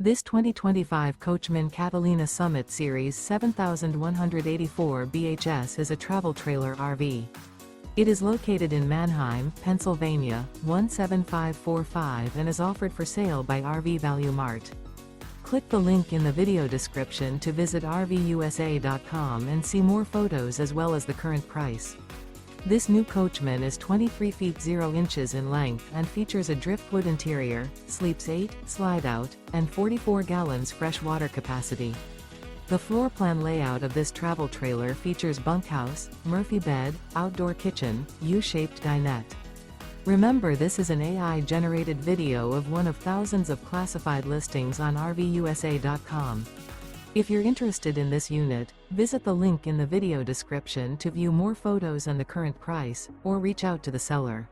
This 2025 Coachmen Catalina Summit Series 7184 BHS is a travel trailer RV. It is located in Manheim, Pennsylvania, 17545 and is offered for sale by RV Value Mart. Click the link in the video description to visit RVUSA.com and see more photos as well as the current price. This new Coachmen is 23 feet 0 inches in length and features a driftwood interior, sleeps 8, slide-out, and 44 gallons fresh water capacity. The floor plan layout of this travel trailer features bunkhouse, Murphy bed, outdoor kitchen, U-shaped dinette. Remember, this is an AI-generated video of one of thousands of classified listings on RVUSA.com. If you're interested in this unit, visit the link in the video description to view more photos and the current price, or reach out to the seller.